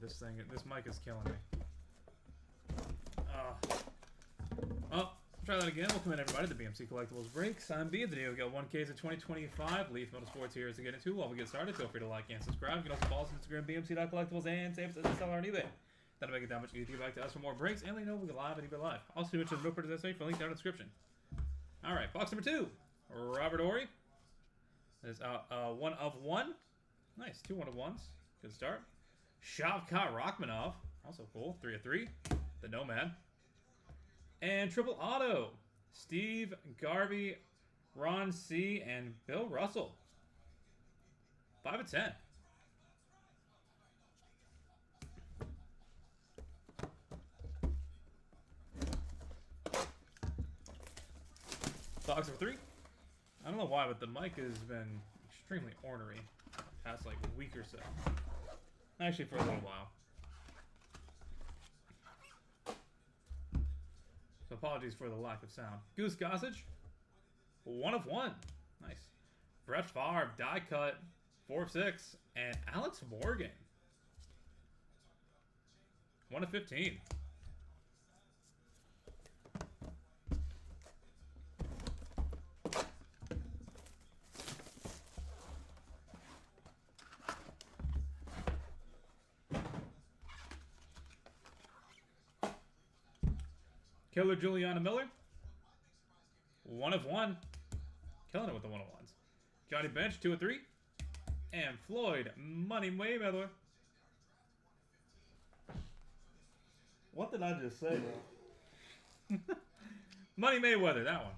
This mic is killing me. Well, try that again. Welcome in, everybody, to the BMC Collectibles Breaks. I'm B. The video we got 1Ks of 2025. Leaf Multisports here is to get into. While we get started, feel free to like and subscribe. You can also follow us on Instagram, BMC.collectibles, and save us as a seller on eBay. That'll make it that much easier to get back to us for more breaks, and let you know we go live and eBay Live. Also, mention the book as I say for link down in the description. All right, box number 2, Robert Horry. That is 1 of 1. Nice, 2 1 of 1s. Good start. Shavkat Rachmanov, also cool. 3 of 3. The Nomad. And triple auto, Steve Garvey, Ron C, and Bill Russell. 5 of 10. Box number 3. I don't know why, but the mic has been extremely ornery the past like week or so. Actually, for a little while. So apologies for the lack of sound. Goose Gossage, 1 of 1. Nice. Brett Favre, die cut, 4 of 6. And Alex Morgan, 1 of 15. Killer Juliana Miller, 1 of 1. Killing it with the 1 of 1s. Johnny Bench, 2 of 3. And Floyd Money Mayweather. What did I just say, bro? Money Mayweather, that one.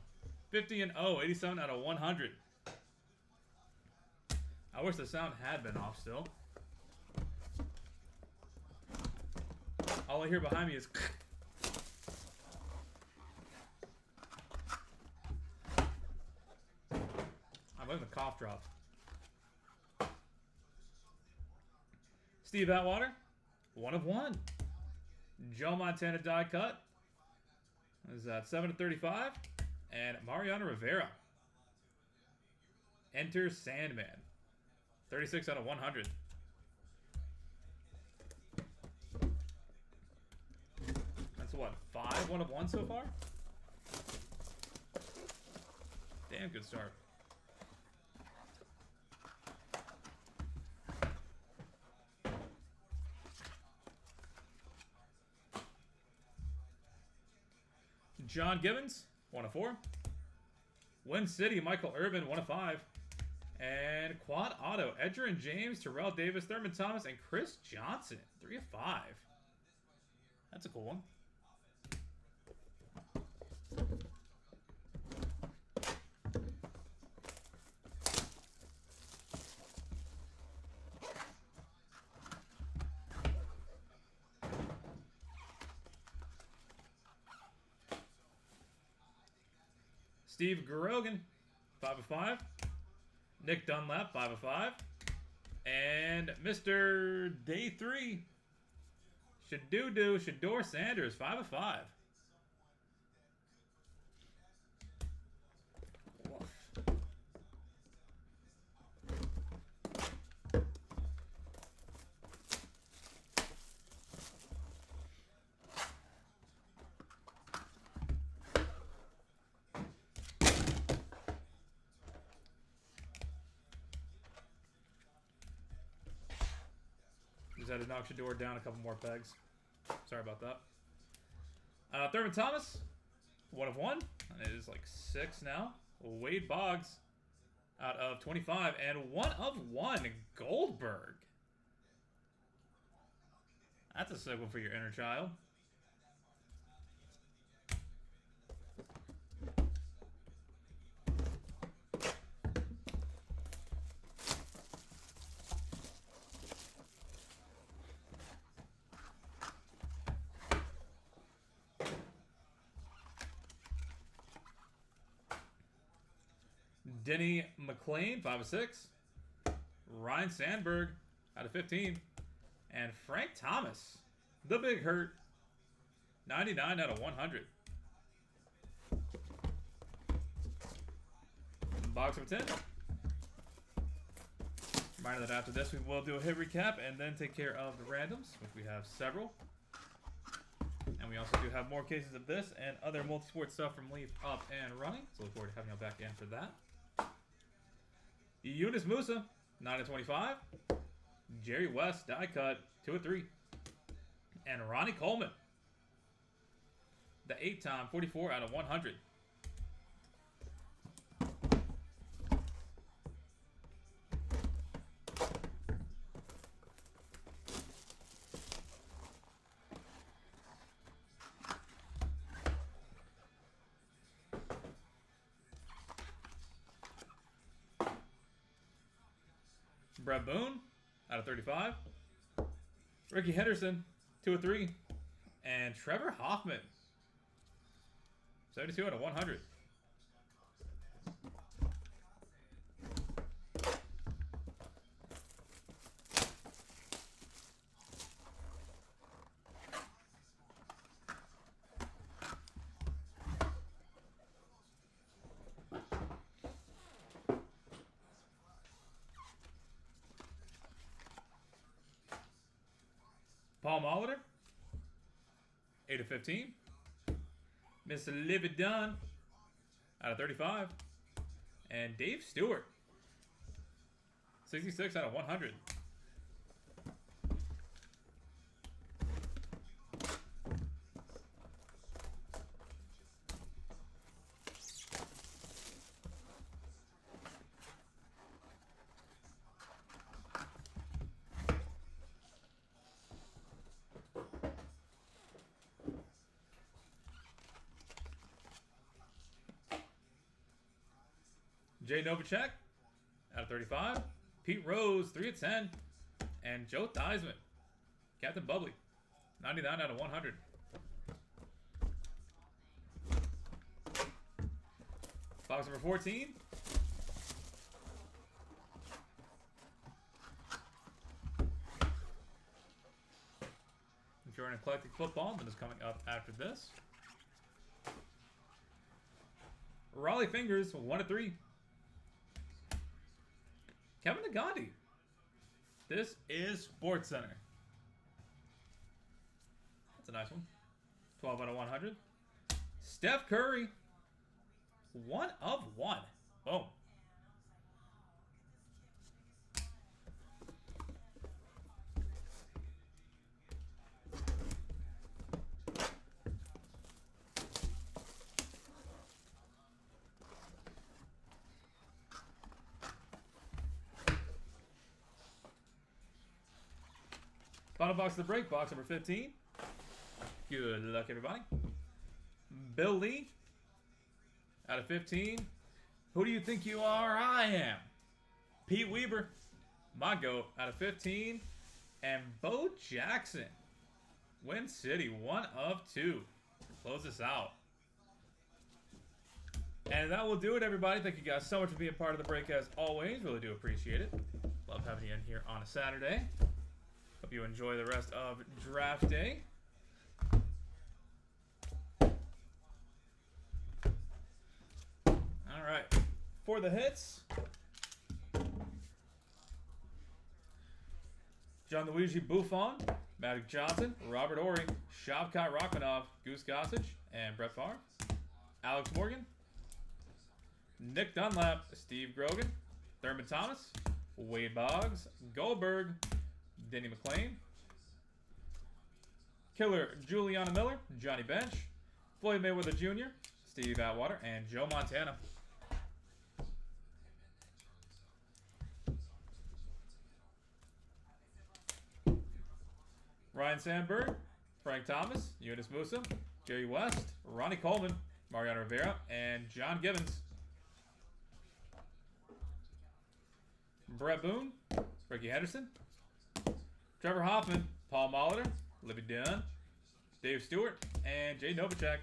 50 and 0, 87 out of 100. I wish the sound had been off still. All I hear behind me is I'm letting the cough drop. Steve Atwater, 1 of 1. Joe Montana die cut. Is that 7 of 35? And Mariano Rivera. Enter Sandman. 36 out of 100. That's what, 5 1 of 1 so far? Damn good start. John Gibbons, 1 of 4. Win City, Michael Irvin, 1 of 5. And Quad Auto, Edgerrin James, Terrell Davis, Thurman Thomas, and Chris Johnson, 3 of 5. That's a cool one. Steve Grogan, 5 of 5. Nick Dunlap, 5 of 5. And Mr. Day 3, Shador Sanders, 5 of 5. Woof. Just had to knock Shador down a couple more pegs. Sorry about that. Thurman Thomas, 1 of 1. It is like 6 now. Wade Boggs, out of 25. And 1 of 1, Goldberg. That's a sick one for your inner child. Denny McLean, 5 of 6. Ryan Sandberg, out of 15. And Frank Thomas, the Big Hurt, 99 out of 100. Box of 10. Reminder that after this we will do a hit recap and then take care of the randoms, which we have several. And we also do have more cases of this and other multi-sport stuff from Leaf up and running. So look forward to having you back in for that. Eunice Musa, 9/25. Jerry West, die cut, 2/3. And Ronnie Coleman, the 8-time, 44/100. Brett Boone, /35. Ricky Henderson, 2/3. And Trevor Hoffman, 72/100. Paul Molitor, 8/15. Miss Livy Dunn, /35. And Dave Stewart, 66/100. Jay Novacek, /35. Pete Rose, 3/10. And Joe Theismann, Captain Bubbly, 99/100. Box number 14. If you're an Eclectic football, that is coming up after this. Raleigh Fingers, 1/3. Kevin Nagandi. This is Sports Center. That's a nice one. 12/100. Steph Curry, 1/1. Boom. Final box of the break, box number 15. Good luck, everybody. Bill Lee, /15. Who do you think you are? I am. Pete Weber, my goat, /15. And Bo Jackson, Win City, 1/2. Close this out. And that will do it, everybody. Thank you guys so much for being part of the break, as always. Really do appreciate it. Love having you in here on a Saturday. Hope you enjoy the rest of draft day. All right. For the hits, Gianluigi Buffon, Magic Johnson, Robert Horry, Shavkat Rachmanov, Goose Gossage, and Brett Favre. Alex Morgan, Nick Dunlap, Steve Grogan, Thurman Thomas, Wade Boggs, Goldberg, Denny McClain, Killer Juliana Miller, Johnny Bench, Floyd Mayweather Jr., Steve Atwater, and Joe Montana. Ryan Sandberg, Frank Thomas, Eunice Musa, Jerry West, Ronnie Coleman, Mariano Rivera, and John Gibbons. Brett Boone, Ricky Henderson, Trevor Hoffman, Paul Molitor, Libby Dunn, Dave Stewart, and Jay Novacek.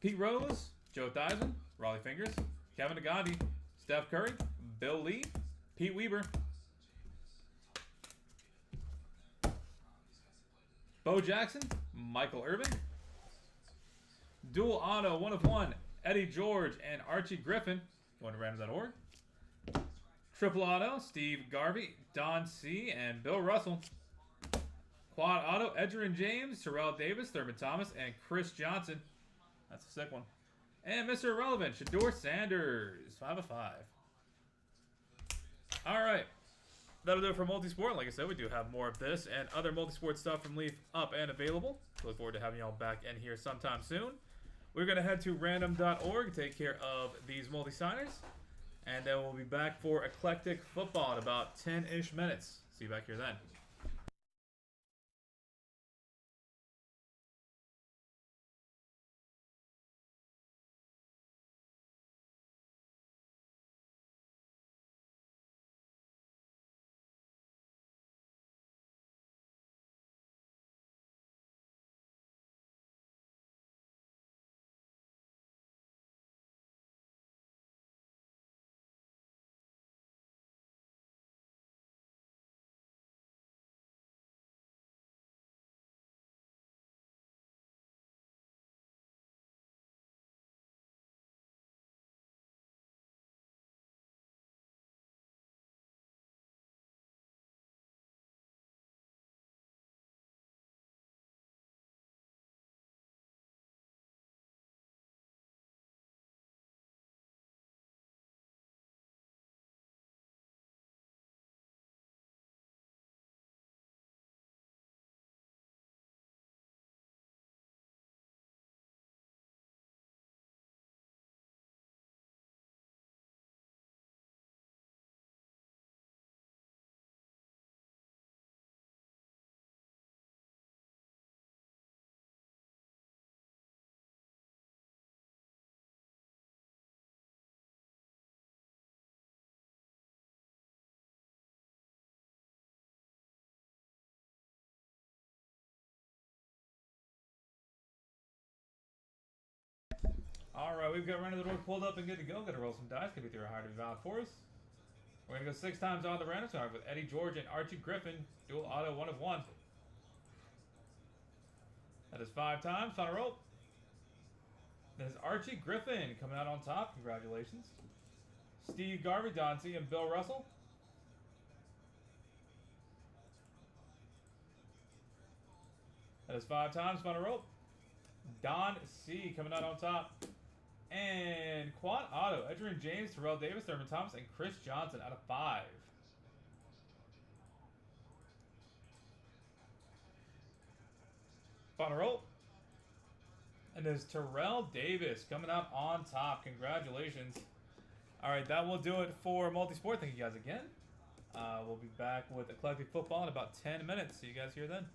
Pete Rose, Joe Theismann, Raleigh Fingers, Kevin Nagandi, Steph Curry, Bill Lee, Pete Weber, Bo Jackson, Michael Irvin, Dual Auto, 1/1, Eddie George and Archie Griffin, going to random.org. Triple auto, Steve Garvey, Don C, and Bill Russell. Quad auto, Edgerrin James, Terrell Davis, Thurman Thomas, and Chris Johnson. That's a sick one. And Mr. Irrelevant, Shador Sanders, 5 of 5. Alright. That'll do it for Multisport. Like I said, we do have more of this and other Multisport stuff from Leaf up and available. Look forward to having y'all back in here sometime soon. We're going to head to random.org, take care of these multi-signers. And then we'll be back for Eclectic Football in about 10-ish minutes. See you back here then. Alright, we've got Run of the Door pulled up and good to go. Gonna roll some dice. Could be through a hard to be valid for us. We're gonna go 6 times on the random side with Eddie George and Archie Griffin. Dual auto, 1 of 1. That is 5 times. Final roll. That is Archie Griffin coming out on top. Congratulations. Steve Garvey, Don C, and Bill Russell. That is 5 times. Final roll. Don C coming out on top. And quad auto, Edgerrin James, Terrell Davis, Thurman Thomas, and Chris Johnson out of 5. Final roll. And there's Terrell Davis coming out on top. Congratulations. Alright, that will do it for Multisport. Thank you guys again. We'll be back with Eclectic Football in about 10 minutes. See you guys here then.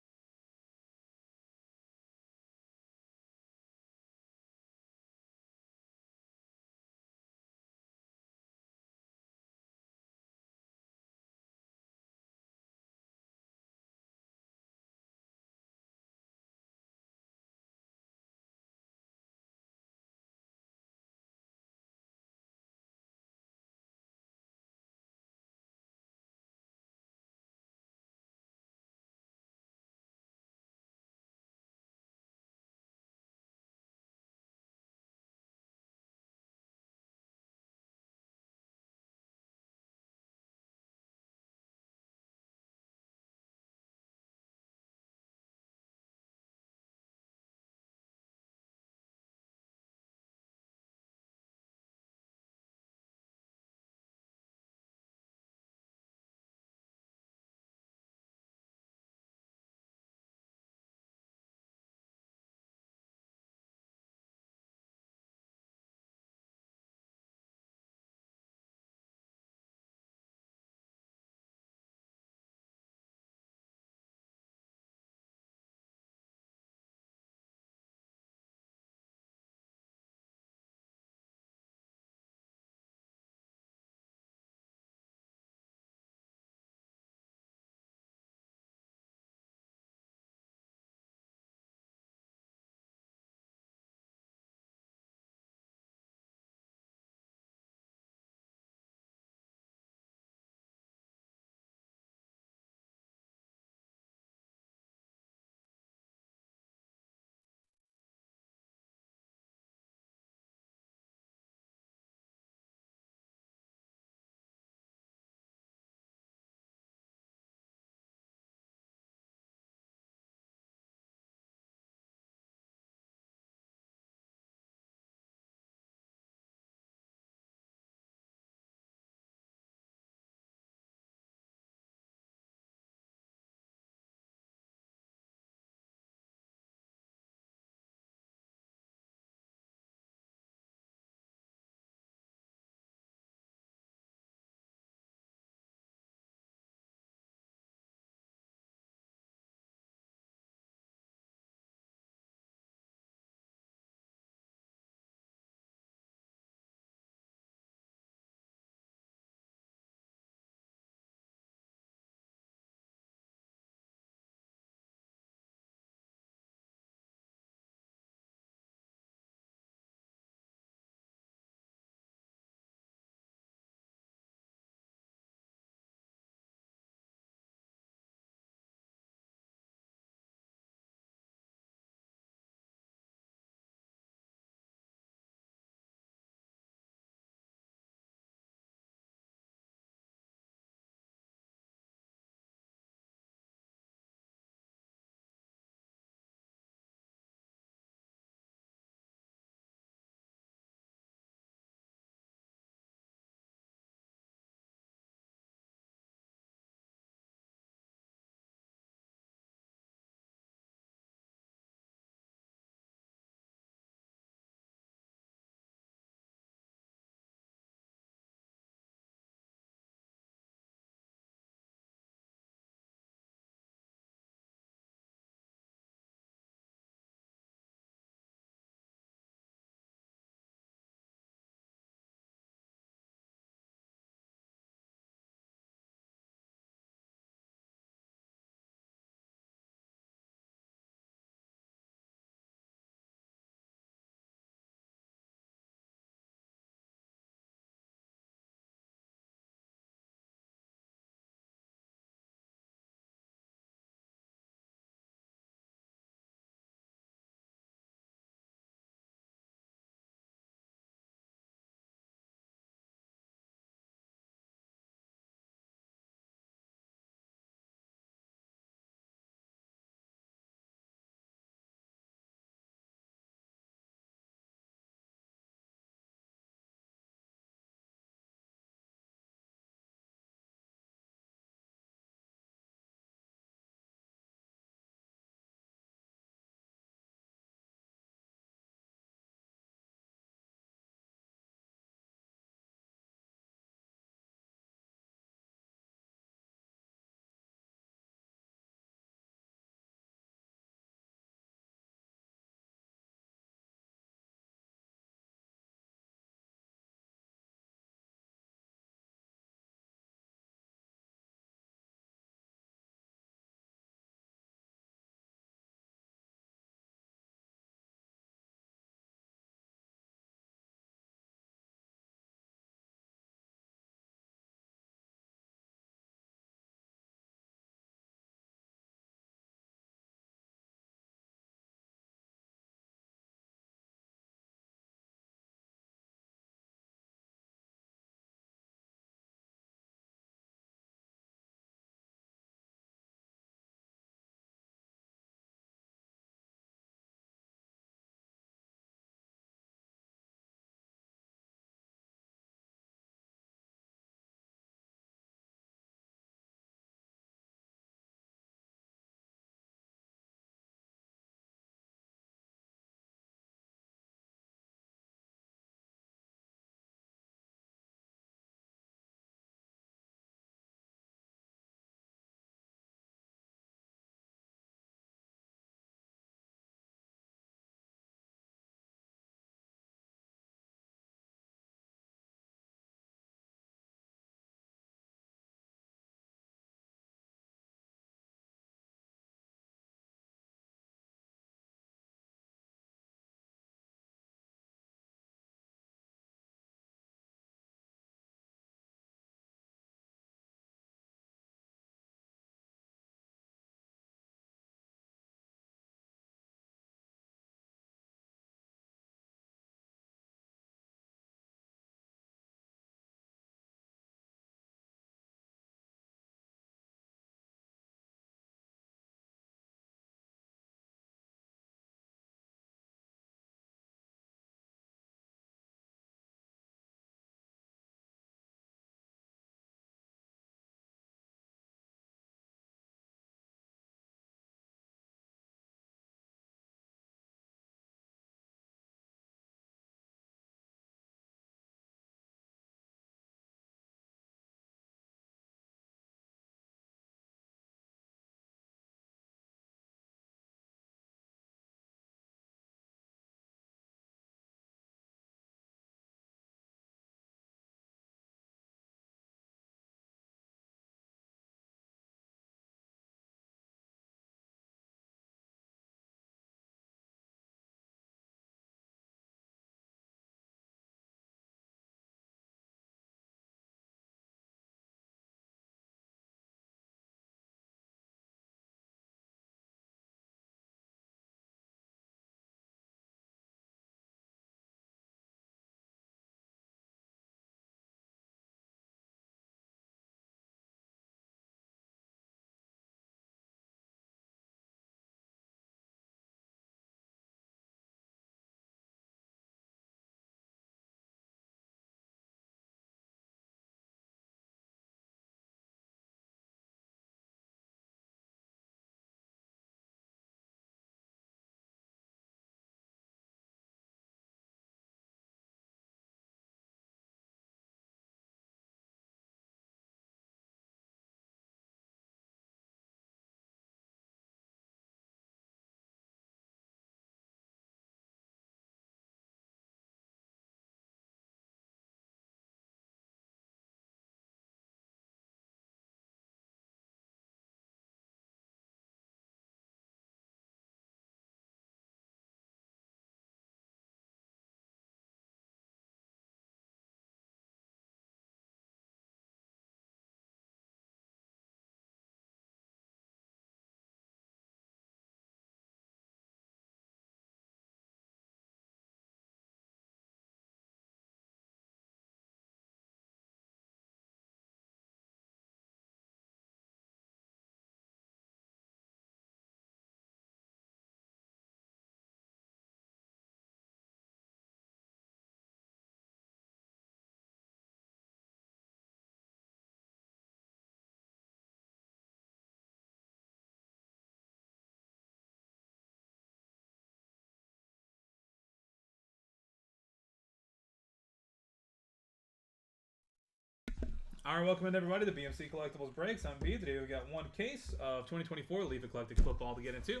Alright, welcome in everybody to BMC Collectibles Breaks. I'm B. Today we got one case of 2024 Leaf Eclectic football to get into.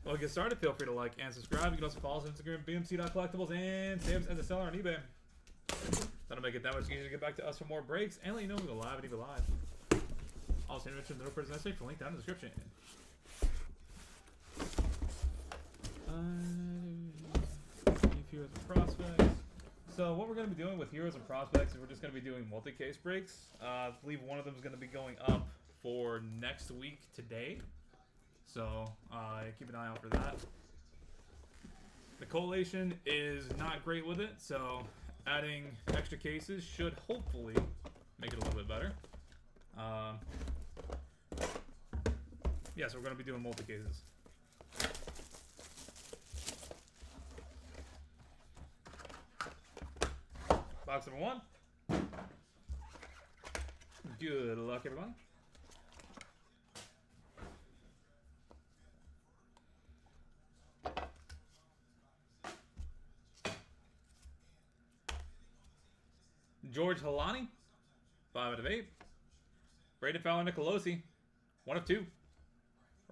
While we get started, feel free to like and subscribe. You can also follow us on Instagram, BMC.collectibles, and save us as a seller on eBay. That'll make it that much easier to get back to us for more breaks and let you know we go live and eBay live. Also, mention no purchase necessary for link down in the description. Heroes and Prospects. So what we're going to be doing with Heroes and Prospects is we're just going to be doing multi-case breaks. I believe one of them is going to be going up for next week today. So keep an eye out for that. The collation is not great with it, so adding extra cases should hopefully make it a little bit better. Yeah, so we're going to be doing multi-cases. Box number 1. Good luck, everyone. George Halani, 5 out of 8. Braden Fowler Nicolosi, 1 of 2.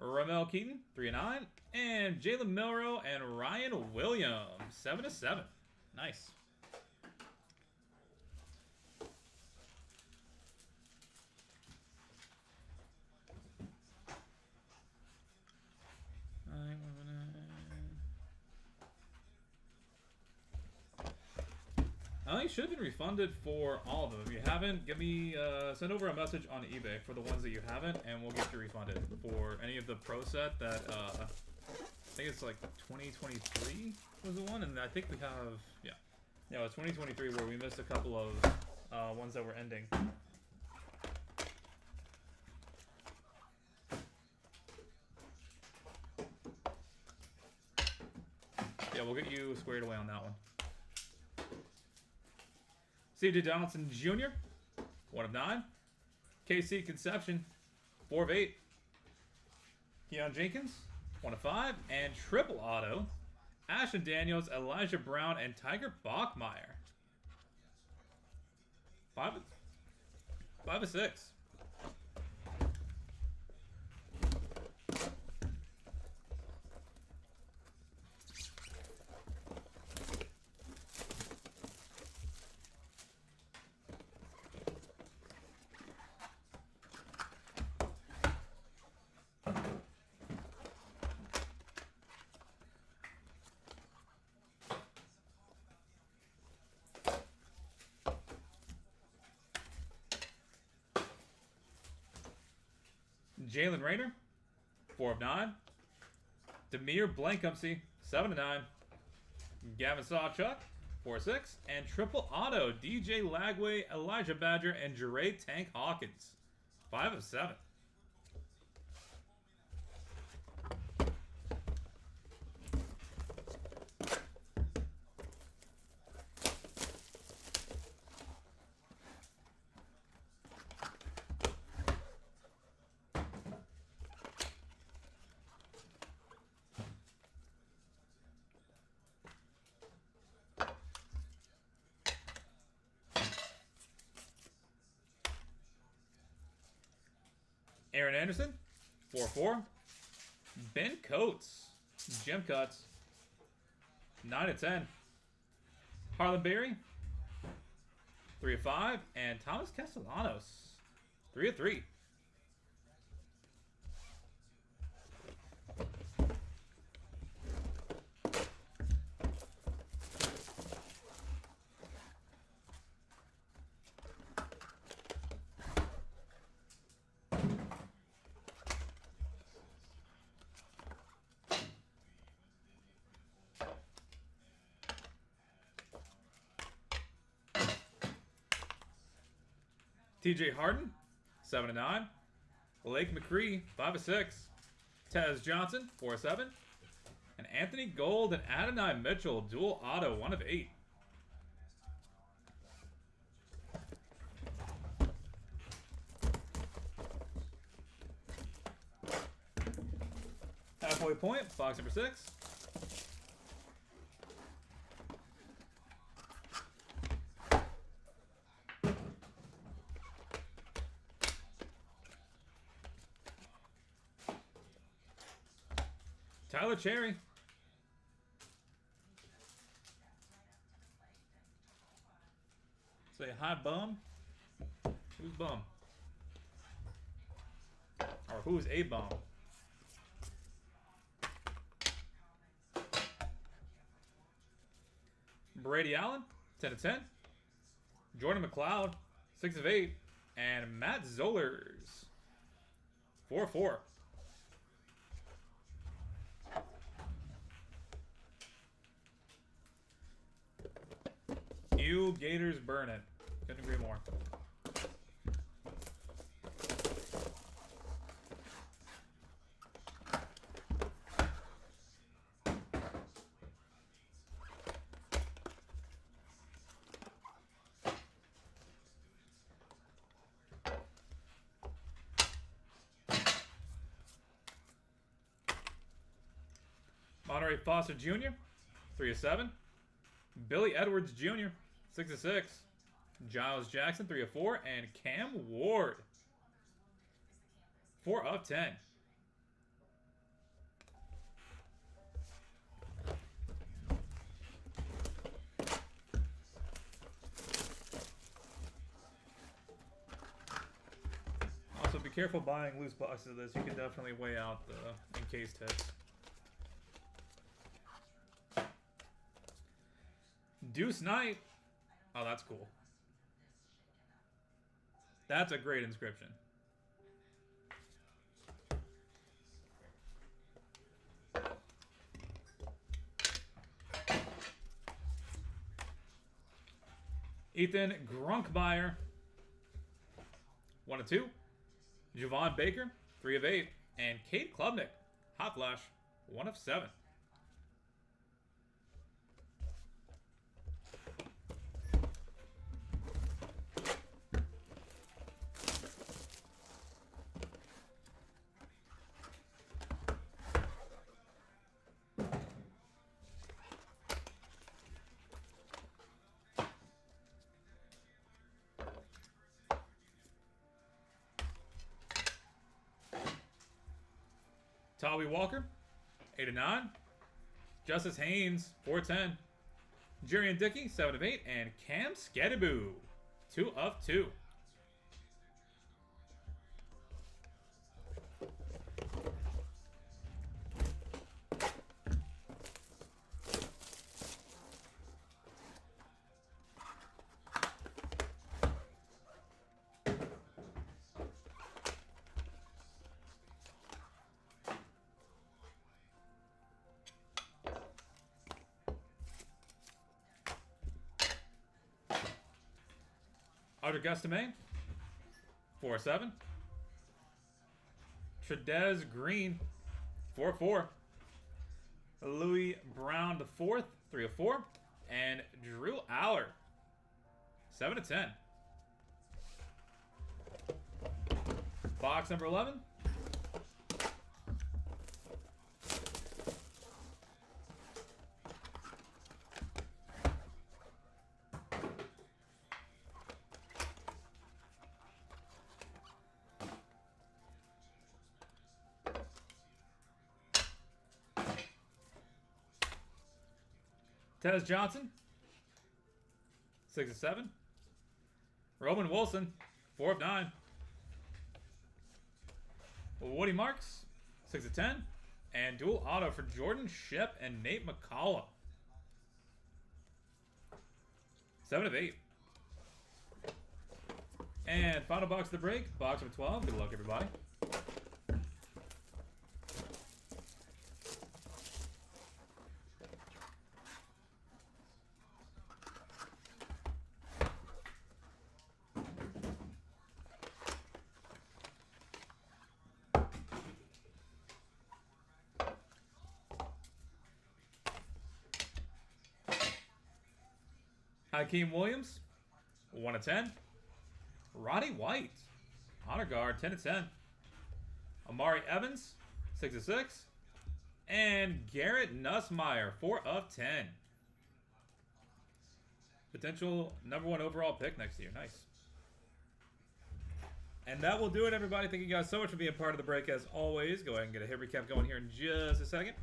Ramel Keaton, 3 of 9. And Jalen Milroe and Ryan Williams, 7 of 7. Nice. You should have been refunded for all of them. If you haven't, give me send over a message on eBay for the ones that you haven't, and we'll get you refunded for any of the pro set that I think it's like 2023 was the one, and I think we have it was 2023 where we missed a couple of ones that were ending. Yeah, we'll get you squared away on that one. C.J. Donaldson Jr., 1 of 9. KC Conception, 4 of 8. Keon Jenkins, 1 of 5. And triple auto, Ashton Daniels, Elijah Brown, and Tiger Bachmeyer. 5 of 6. Jalen Rayner, 4 of 9. Demir Blankumsey, 7 of 9. Gavin Sawchuk, 4 of 6. And triple auto, DJ Lagway, Elijah Badger, and Jeray Tank Hawkins, 5 of 7. Aaron Anderson, 4-4. Ben Coates, gem cuts, 9 of 10. Harlan Berry, 3 of 5. And Thomas Castellanos, 3 of 3. TJ Harden, 7 of 9. Lake McCree, 5 of 6. Tez Johnson, 4 of 7. And Anthony Gold and Adonai Mitchell, dual auto, 1 of 8. Halfway point, box number 6. Tyler Cherry. Say hi, bum. Who's bum? Or who's a bum? Brady Allen, 10 of 10. Jordan McLeod, 6 of 8. And Matt Zollers, 4 of 4. You Gators burn it. Couldn't agree more. Monterey Foster Jr., 3 of 7. Billy Edwards Jr., 6 of 6. Giles Jackson, 3 of 4. And Cam Ward, 4 of 10. Also, be careful buying loose boxes of this. You can definitely weigh out the encased hits. Deuce Knight. Oh, that's cool. That's a great inscription. Ethan Grunkmeyer, 1 of 2. Javon Baker, 3 of 8. And Kate Klubnik, Hot Flash, 1 of 7. Tolly Walker, 8 of 9. Justice Haynes, 4 of 10. Jurian Dickey, 7 of 8. And Cam Skadaboo, 2 of 2. Outer Gustame, 4 of 7. Tredez Green, 4 of 4. Louis Brown IV, 3 of 4. And Drew Aller, 7 of 10. Box number 11. Tez Johnson, 6 of 7. Roman Wilson, 4 of 9. Woody Marks, 6 of 10. And dual auto for Jordan Shep and Nate McCullough, 7 of 8. And final box of the break, box number 12. Good luck, everybody. Hakeem Williams, 1 of 10. Roddy White, honor guard, 10 of 10. Amari Evans, 6 of 6. And Garrett Nussmeier, 4 of 10. Potential #1 overall pick next year. Nice. And that will do it, everybody. Thank you guys so much for being part of the break. As always, go ahead and get a hit recap going here in just a second.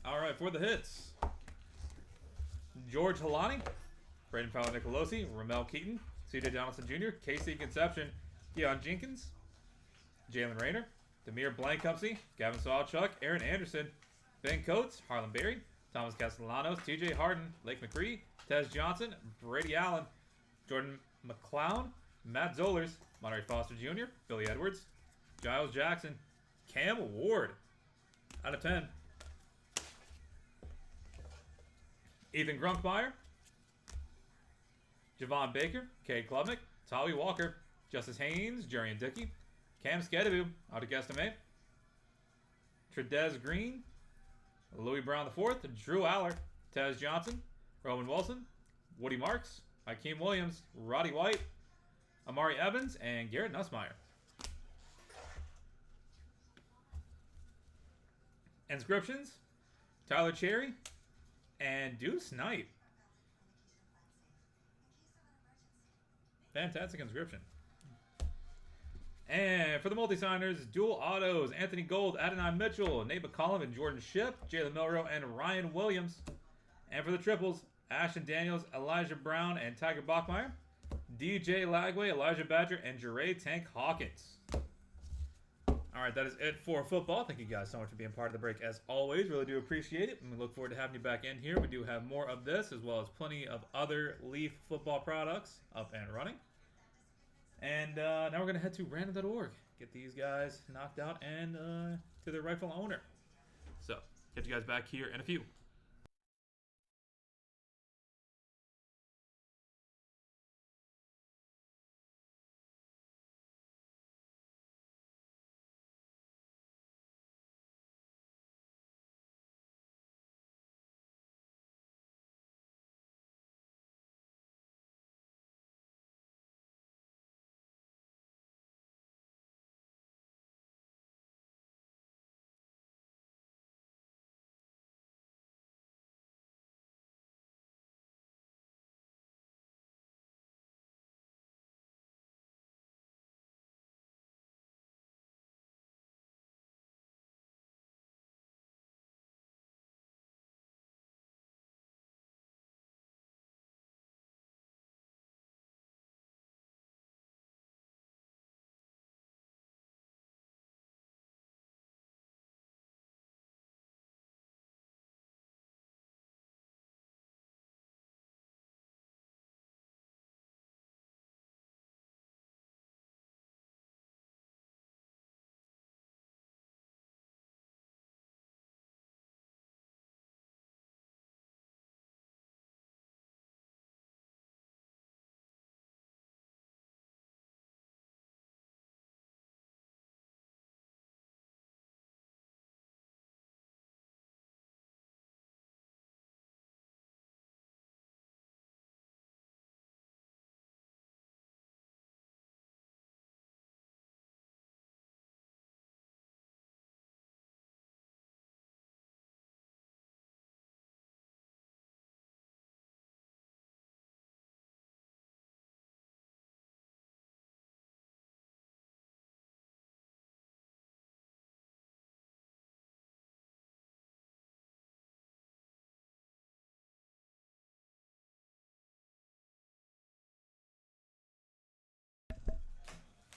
All right, for the hits. George Halani, Braden Fowler Nicolosi, Ramel Keaton, C.J. Donaldson Jr., Casey Conception, Keon Jenkins, Jalen Rayner, Demir Blankupsy, Gavin Sawchuk, Aaron Anderson, Ben Coates, Harlan Berry, Thomas Castellanos, T.J. Harden, Lake McCree, Tez Johnson, Brady Allen, Jordan McClown, Matt Zollers, Monterey Foster Jr., Billy Edwards, Giles Jackson, Cam Ward, out of 10. Ethan Grunkmeyer, Javon Baker, Cade Klubnik, Tolly Walker, Justice Haynes, Jerian Dickey, Cam Skedabu, out of Guesstimate, Tredez Green, Louis Brown IV, Drew Aller, Tez Johnson, Roman Wilson, Woody Marks, Hakeem Williams, Roddy White, Amari Evans, and Garrett Nussmeier. Inscriptions, Tyler Cherry, and Deuce Knight. Fantastic inscription. And for the multi-signers, dual autos, Anthony Gold, Adonai Mitchell, Nate McCollum, and Jordan Shipp, Jalen Milroe, and Ryan Williams. And for the triples, Ashton Daniels, Elijah Brown, and Tiger Bachmeyer, DJ Lagway, Elijah Badger, and Jeray Tank Hawkins. All right, that is it for football. Thank you guys so much for being part of the break as always. Really do appreciate it, and we look forward to having you back in here. We do have more of this as well as plenty of other Leaf football products up and running. And now we're going to head to random.org. Get these guys knocked out and to their rightful owner. So, catch you guys back here in a few.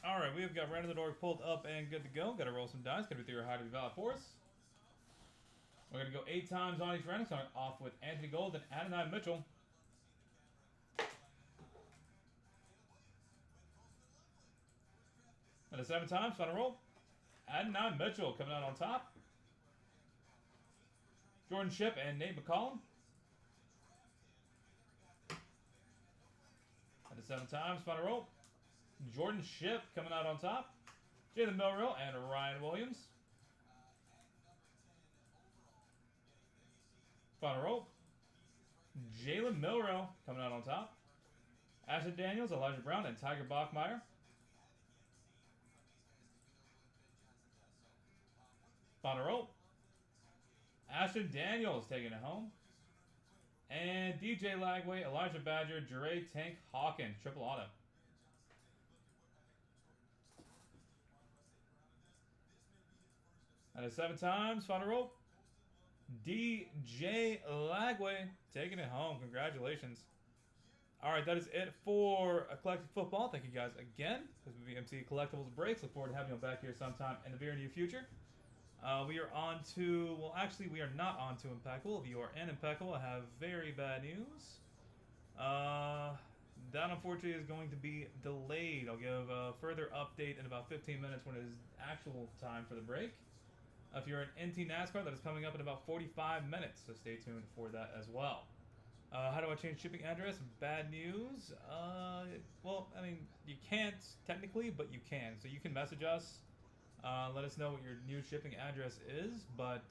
All right, we've got random.org pulled up and good to go. Got to roll some dice. Got to be through your high to be valid for us. We're going to go 8 times on each random. Starting off with Anthony Gold and Adonai Mitchell. And a 7 times. Final roll. Adonai Mitchell coming out on top. Jordan Shipp and Nate McCollum. And a 7 times. Final roll. Jordan Shipp coming out on top. Jalen Milroe and Ryan Williams. Final roll. Jalen Milroe coming out on top. Ashton Daniels, Elijah Brown, and Tiger Bachmeyer. Final roll. Ashton Daniels taking it home. And DJ Lagway, Elijah Badger, Jeray Tank Hawkins. Triple auto. And a 7 times. Final roll. DJ Lagway taking it home. Congratulations. All right, that is it for Eclectic Football. Thank you guys again. This is BMC Collectibles Breaks. Look forward to having you back here sometime in the very near future. We are on to, well, actually, we are not on to Impeccable. If you are in Impeccable, I have very bad news. That unfortunately is going to be delayed. I'll give a further update in about 15 minutes when it is actual time for the break. If you're an NT NASCAR, that is coming up in about 45 minutes, so stay tuned for that as well. How do I change shipping address? Bad news. Well, I mean, you can't technically, but you can. So you can message us. Let us know what your new shipping address is, but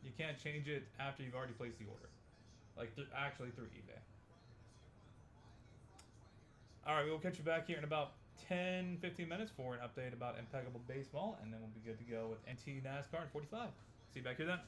you can't change it after you've already placed the order. Like, actually through eBay. Alright, we will catch you back here in about 10-15 minutes for an update about Impeccable Baseball, and then we'll be good to go with NT NASCAR in 45. See you back here then.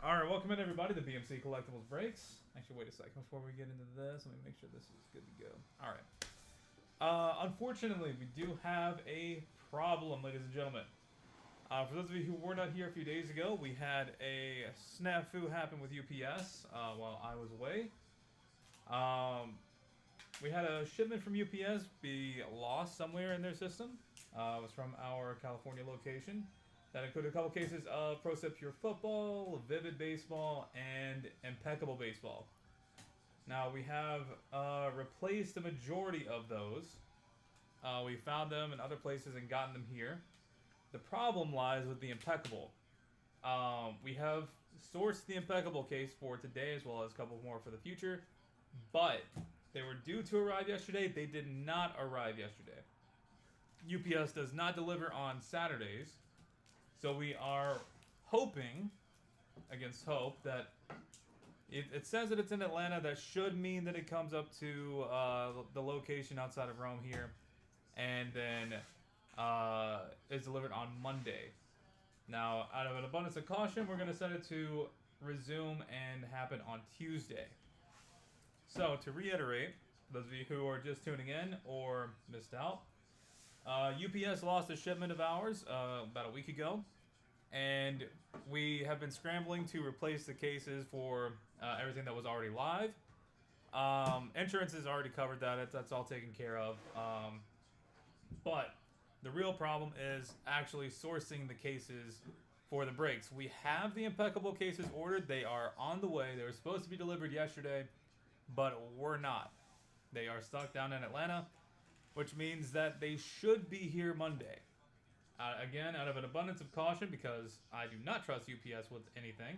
Alright, welcome in everybody to BMC Collectibles Breaks. Actually, wait a second before we get into this. Let me make sure this is good to go. Alright. Unfortunately, we do have a problem, ladies and gentlemen. For those of you who were not here a few days ago, we had a snafu happen with UPS while I was away. We had a shipment from UPS be lost somewhere in their system. It was from our California location. That included a couple cases of Pro Set Pure Football, Vivid Baseball, and Impeccable Baseball. Now we have replaced the majority of those. We found them in other places and gotten them here. The problem lies with the Impeccable. We have sourced the Impeccable case for today as well as a couple more for the future. But they were due to arrive yesterday. They did not arrive yesterday. UPS does not deliver on Saturdays. So we are hoping, against hope, that it says that it's in Atlanta. That should mean that it comes up to the location outside of Rome here. And then is delivered on Monday. Now, out of an abundance of caution, we're going to set it to resume and happen on Tuesday. So, to reiterate, those of you who are just tuning in or missed out, UPS lost a shipment of ours about a week ago, and we have been scrambling to replace the cases for everything that was already live. Insurance has already covered that. That's all taken care of. But the real problem is actually sourcing the cases for the breaks. We have the Impeccable cases ordered. They are on the way. They were supposed to be delivered yesterday, but were not. They are stuck down in Atlanta, which means that they should be here Monday. Again, out of an abundance of caution, because I do not trust UPS with anything,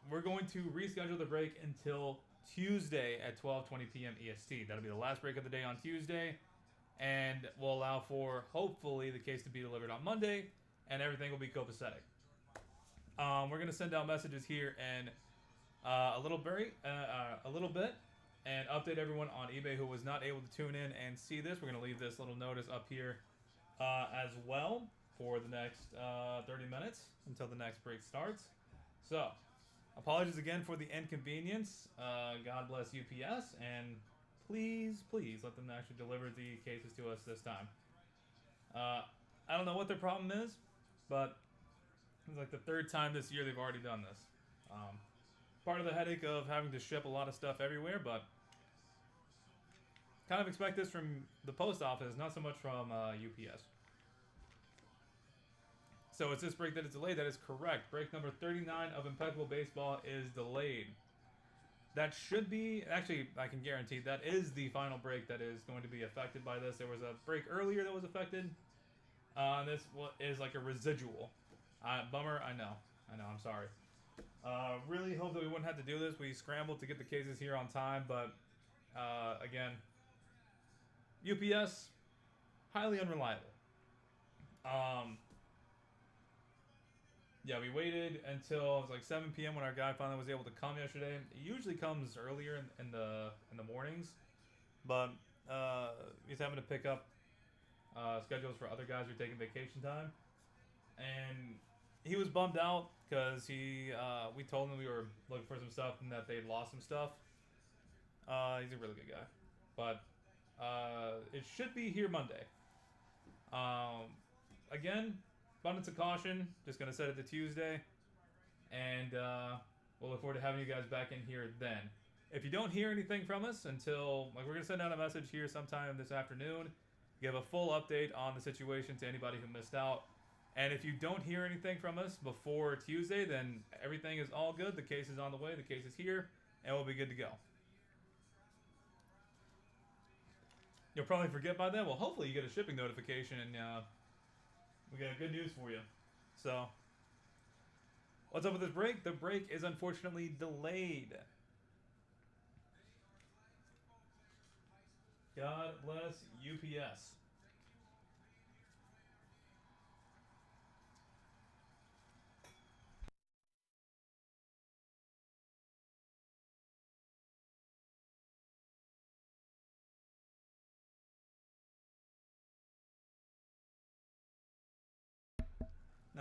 we're going to reschedule the break until Tuesday at 12:20 p.m. EST. That'll be the last break of the day on Tuesday, and will allow for, hopefully, the case to be delivered on Monday, and everything will be copacetic. We're going to send out messages here in a little bit, and update everyone on eBay who was not able to tune in and see this. We're going to leave this little notice up here as well for the next 30 minutes until the next break starts. So, apologies again for the inconvenience. God bless UPS, and please let them actually deliver the cases to us this time. I don't know what their problem is, but it's like the third time this year they've already done this. Part of the headache of having to ship a lot of stuff everywhere, but kind of expect this from the post office, not so much from UPS. So it's this break that is delayed. That is correct. Break number 39 of Impeccable Baseball is delayed. That should be, actually, I can guarantee that is the final break that is going to be affected by this. There was a break earlier that was affected. This is like a residual. Bummer, I know, I'm sorry. Really hope that we wouldn't have to do this. We scrambled to get the cases here on time, but again, UPS, highly unreliable. Yeah, we waited until it was like 7 p.m. when our guy finally was able to come yesterday. It usually comes earlier in the mornings, but he's having to pick up schedules for other guys who are taking vacation time, and he was bummed out because we told him we were looking for some stuff and that they'd lost some stuff. He's a really good guy, but it should be here Monday. Again, abundance of caution, just going to set it to Tuesday, and we'll look forward to having you guys back in here then. If you don't hear anything from us until, like, we're going to send out a message here sometime this afternoon, give a full update on the situation to anybody who missed out. And if you don't hear anything from us before Tuesday, then everything is all good. The case is on the way, the case is here, and we'll be good to go. You'll probably forget by then. Well, hopefully you get a shipping notification and we got good news for you. So, what's up with this break? The break is unfortunately delayed. God bless UPS.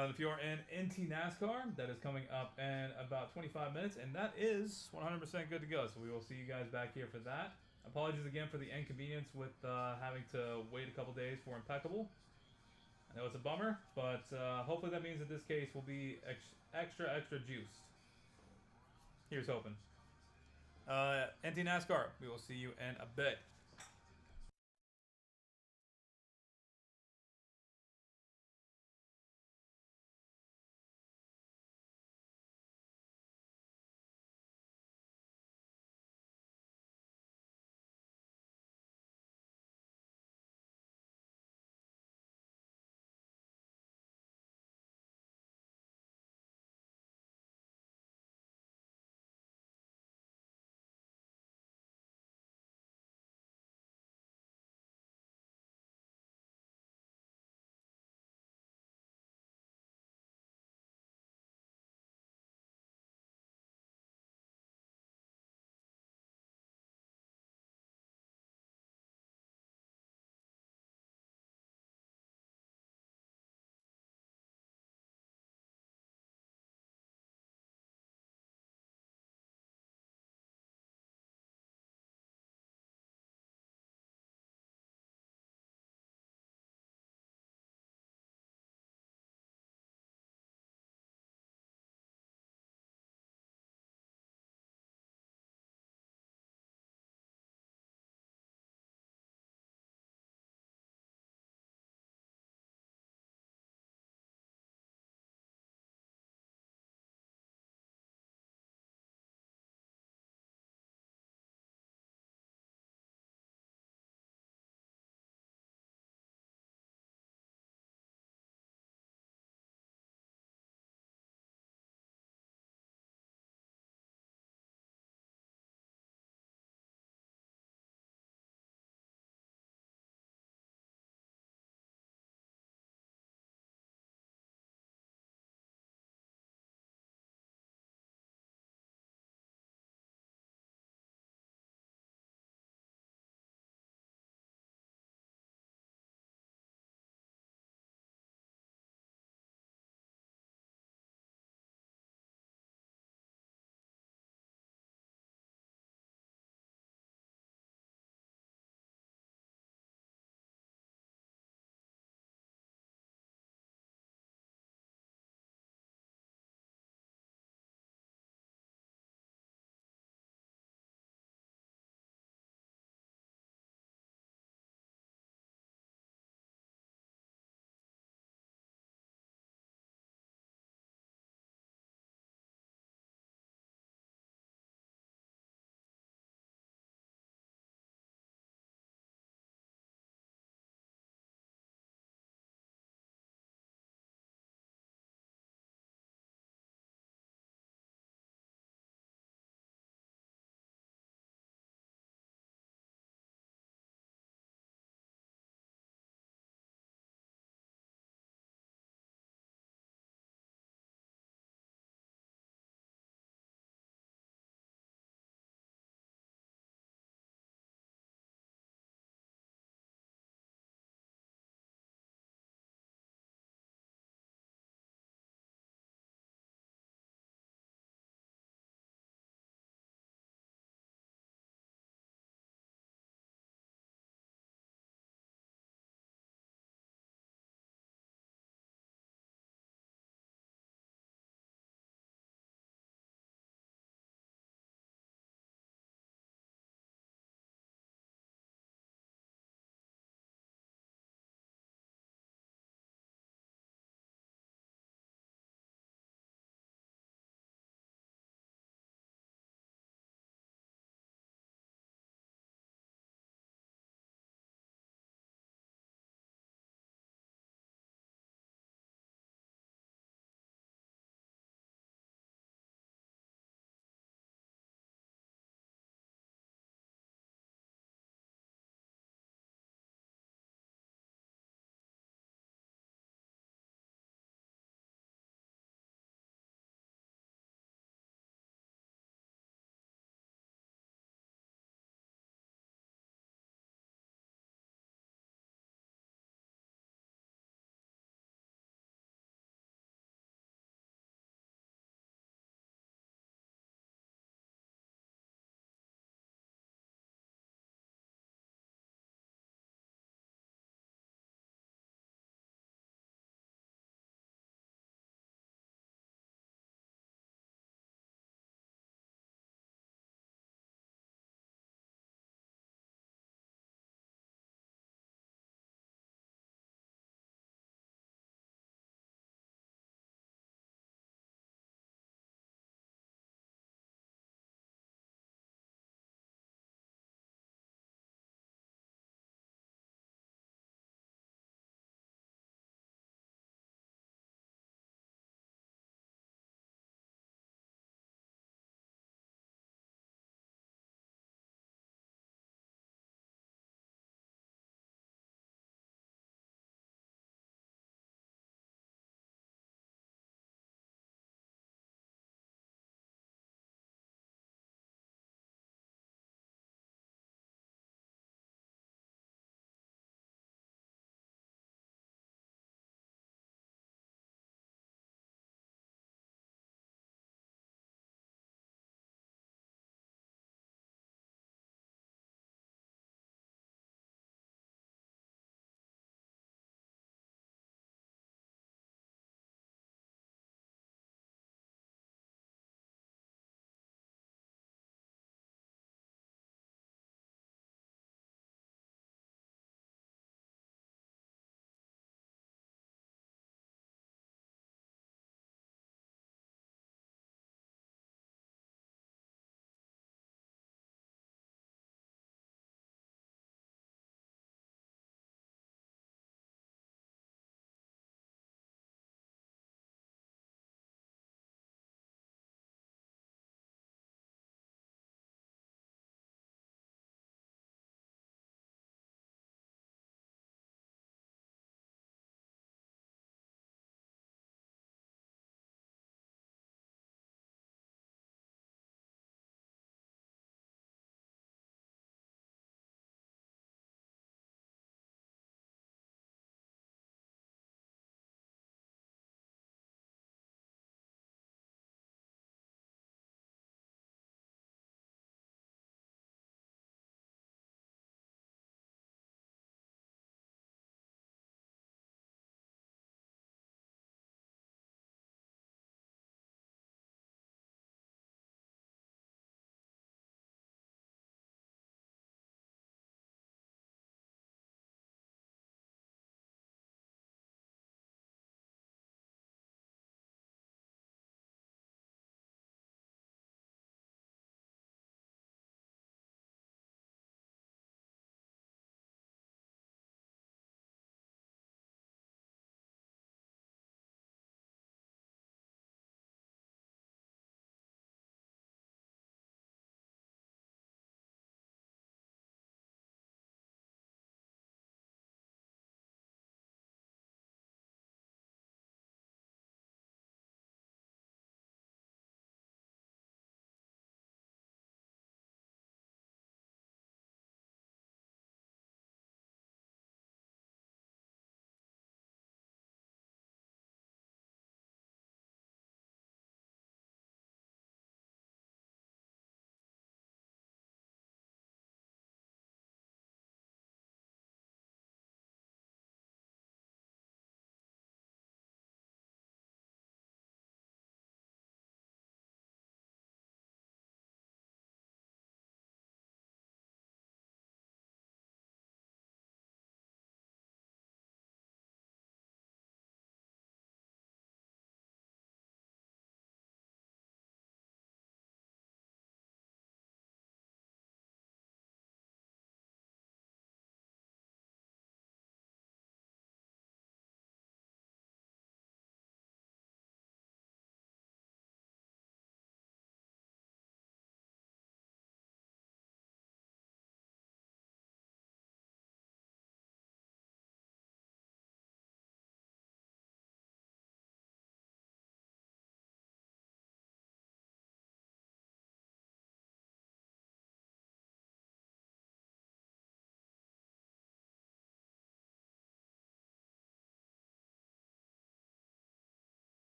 If you're in NT NASCAR, that is coming up in about 25 minutes, and that is 100% good to go. So we will see you guys back here for that. Apologies again for the inconvenience with having to wait a couple days for Impeccable. I know it's a bummer, but hopefully that means that this case will be extra juiced. Here's hoping. NT NASCAR, we will see you in a bit.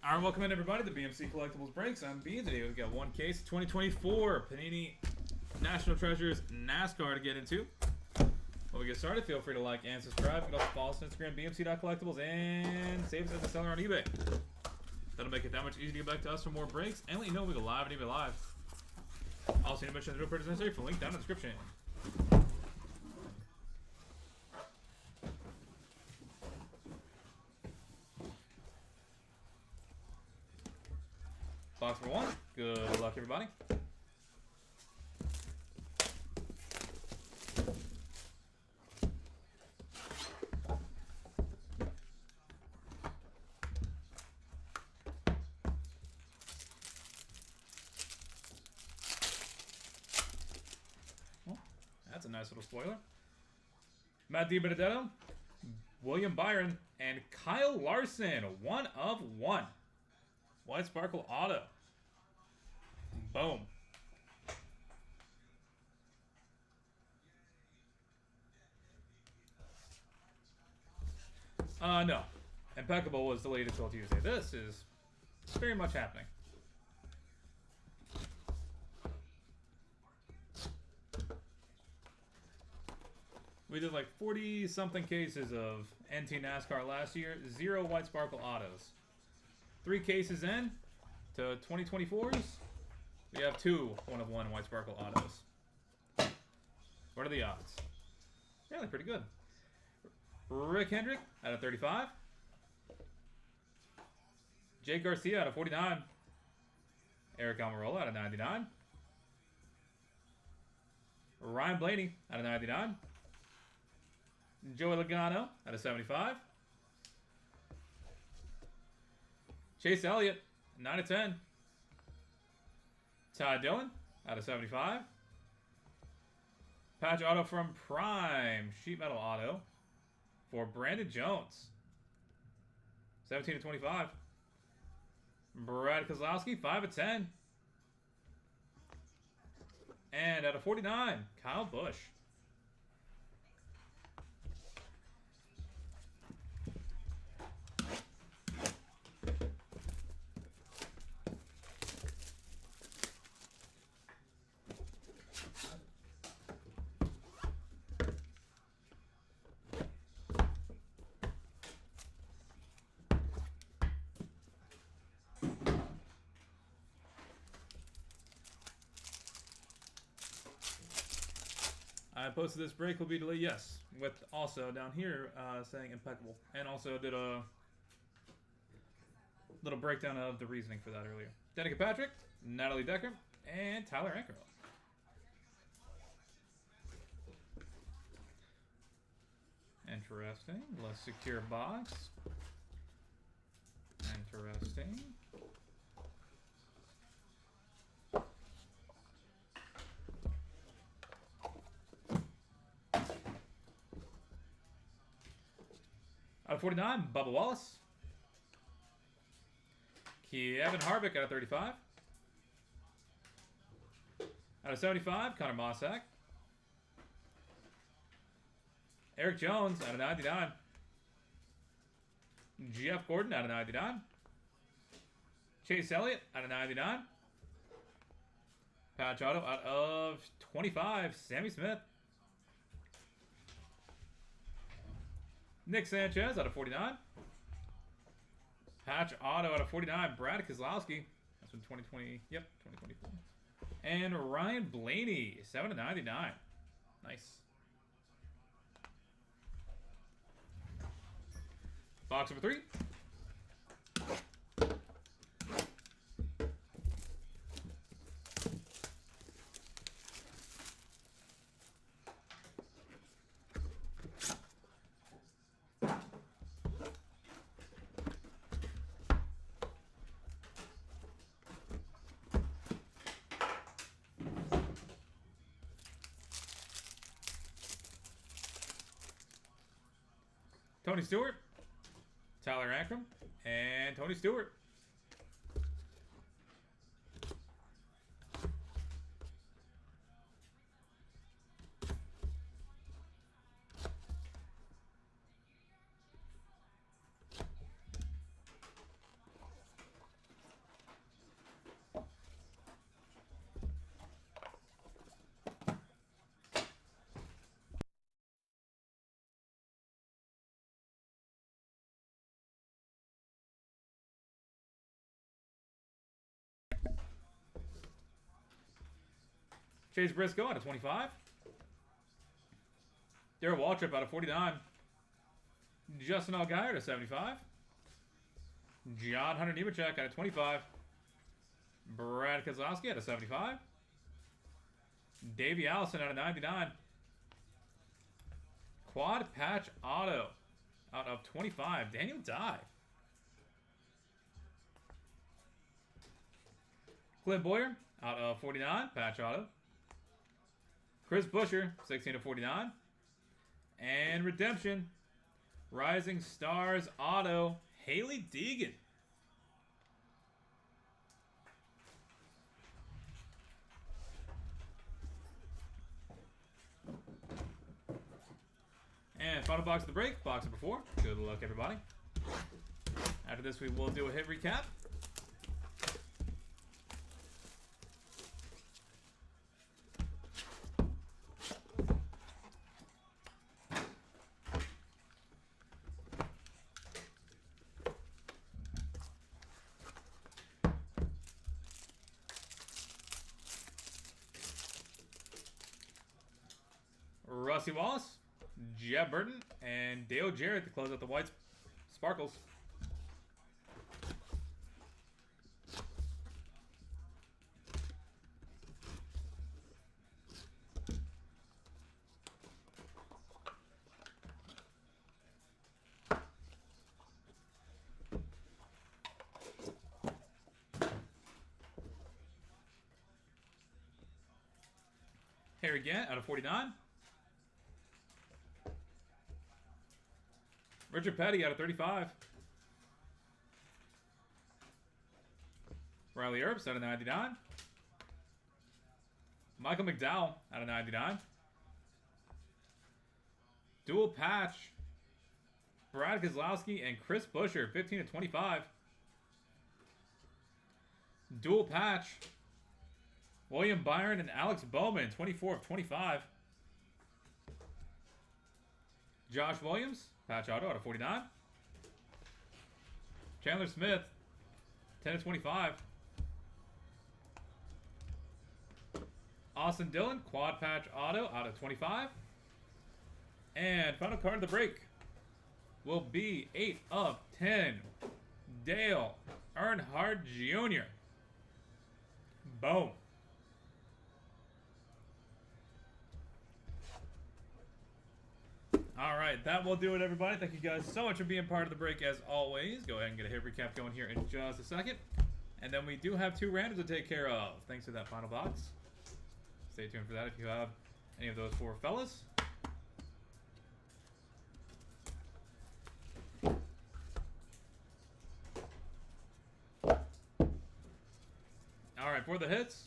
Alright, welcome in everybody to BMC Collectibles Breaks. I'm B. Today we've got one case of 2024 Panini National Treasures NASCAR to get into. When we get started, feel free to like and subscribe. You can also follow us on Instagram, BMC.collectibles, and save us as a seller on eBay. That'll make it that much easier to get back to us for more breaks and let you know we go live and eBay Live. Also, any mention real purchase necessary for link down in the description. Box number 1. Good luck, everybody. Well, that's a nice little spoiler. Matt DiBenedetto, William Byron, and Kyle Larson. 1 of 1. White Sparkle Auto. Boom. No. Impeccable was delayed until Tuesday. This is very much happening. We did like 40-something cases of NT NASCAR last year. 0 White Sparkle Autos. 3 cases in to 2024s. We have 2 1-of-1 White Sparkle Autos. What are the odds? Really pretty good. Rick Hendrick out of 35. Jake Garcia out of 49. Eric Almirola out of 99. Ryan Blaney out of 99. Joey Logano out of 75. Chase Elliott, 9 of 10. Ty Dillon, out of 75. Patch auto from Prime, sheet metal auto for Brandon Jones, 17 of 25. Brad Keselowski, 5 of 10. And out of 49, Kyle Busch. I posted this break will be delayed, yes, with also down here saying Impeccable, and also did a little breakdown of the reasoning for that earlier. Danica Patrick, Natalie Decker, and Tyler Ankrum. Interesting. Less secure box. Interesting. Out of 49, Bubba Wallace. Kevin Harvick out of 35. Out of 75, Connor Mossack. Eric Jones out of 99. Jeff Gordon out of 99. Chase Elliott out of 99. Patch auto out of 25, Sammy Smith. Nick Sanchez out of 49. Patch auto out of 49, Brad Keselowski. That's from 2020. Yep, 2024. And Ryan Blaney, 7 of 99. Nice. Box number 3. Tony Stewart, Tyler Ankrum, and Tony Stewart. Chase Briscoe out of 25. Darrell Waltrip out of 49. Justin Allgaier out of 75. John Hunter Nemechek out of 25. Brad Keselowski out of 75. Davey Allison out of 99. Quad Patch Auto out of 25. Daniel Dye. Clint Boyer out of 49. Patch Auto. Chris Buescher, 16 of 49. And Redemption. Rising Stars Auto. Haley Deegan. And final box of the break, box number 4. Good luck, everybody. After this, we will do a hit recap. Rusty Wallace, Jeb Burton, and Dale Jarrett to close out the white sparkles. Harry Gant out of 49. Richard Petty out of 35. Riley Earps out of 99. Michael McDowell out of 99. Dual patch. Brad Keselowski and Chris Buescher, 15 of 25. Dual patch. William Byron and Alex Bowman, 24 of 25. Josh Williams, patch auto out of 49. Chandler Smith, 10 of 25. Austin Dillon, quad patch auto out of 25. And final card of the break will be 8 of 10. Dale Earnhardt Jr. Boom. All right, that will do it, everybody. Thank you guys so much for being part of the break, as always. Go ahead and get a hit recap going here in just a second. And then we do have 2 randoms to take care of. Thanks for that final box. Stay tuned for that if you have any of those 4 fellas. All right, for the hits.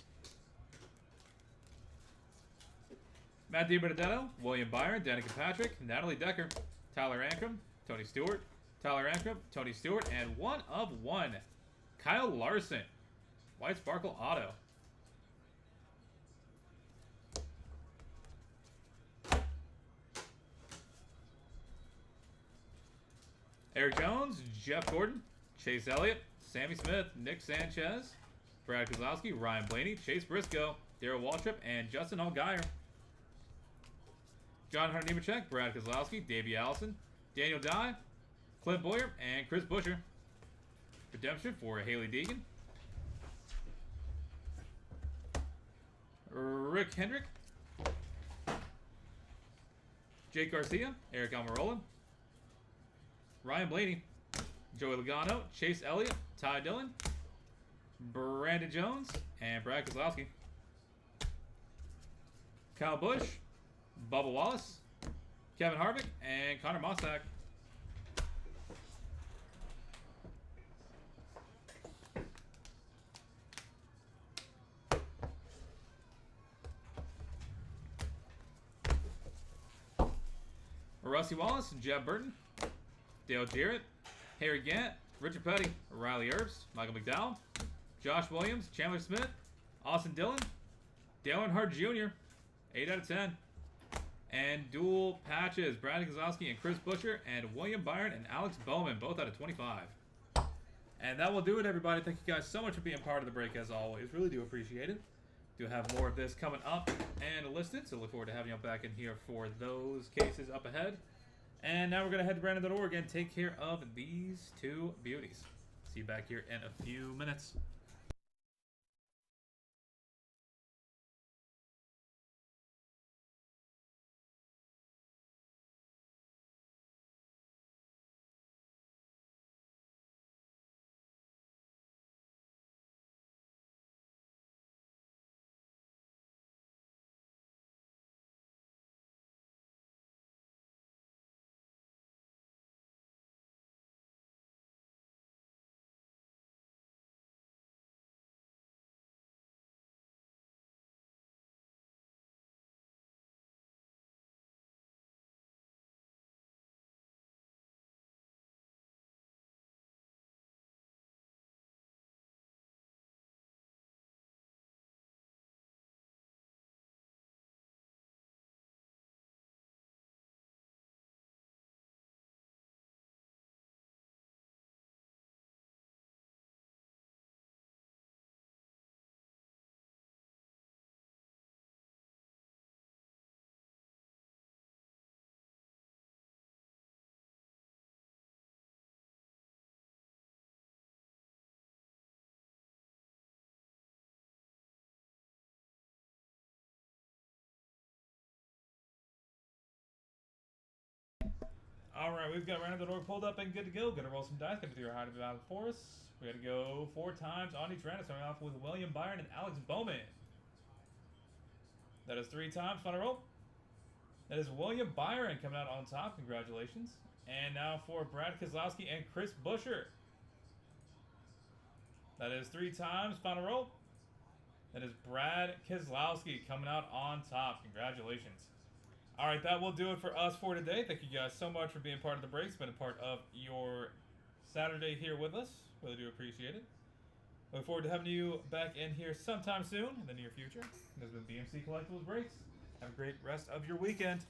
Matt DiBenedetto, William Byron, Danica Patrick, Natalie Decker, Tyler Ankrum, Tony Stewart, Tyler Ankrum, Tony Stewart, and 1 of 1, Kyle Larson, White Sparkle Auto. Eric Jones, Jeff Gordon, Chase Elliott, Sammy Smith, Nick Sanchez, Brad Keselowski, Ryan Blaney, Chase Briscoe, Darrell Waltrip, and Justin Allgaier. John Hunter Nemechek, Brad Keselowski, Davey Allison, Daniel Dye, Clint Boyer, and Chris Buescher. Redemption for Haley Deegan. Rick Hendrick, Jake Garcia, Eric Almirola, Ryan Blaney, Joey Logano, Chase Elliott, Ty Dillon, Brandon Jones, and Brad Keselowski. Kyle Busch, Bubba Wallace, Kevin Harvick, and Connor Mossack. Rusty Wallace, Jeb Burton, Dale Jarrett, Harry Gant, Richard Petty, Riley Earps, Michael McDowell, Josh Williams, Chandler Smith, Austin Dillon, Dale Earnhardt Jr., 8 out of 10. And dual patches, Brad Keselowski and Chris Buescher, and William Byron and Alex Bowman, both out of 25. And that will do it, everybody. Thank you guys so much for being part of the break, as always. Really do appreciate it. Do have more of this coming up and listed, so look forward to having you back in here for those cases up ahead. And now we're going to head to Brandon.org and take care of these two beauties. See you back here in a few minutes. Alright, we've got Random.org pulled up and good to go. Gonna roll some dice, gonna do your high to battle for us. We're gonna go 4 times on each random, starting off with William Byron and Alex Bowman. That is 3 times, final roll. That is William Byron coming out on top, congratulations. And now for Brad Keselowski and Chris Buescher. That is 3 times, final roll. That is Brad Keselowski coming out on top, congratulations. Alright, that will do it for us for today. Thank you guys so much for being part of the breaks, been a part of your Saturday here with us. Really do appreciate it. Look forward to having you back in here sometime soon in the near future. This has been BMC Collectibles Breaks. Have a great rest of your weekend.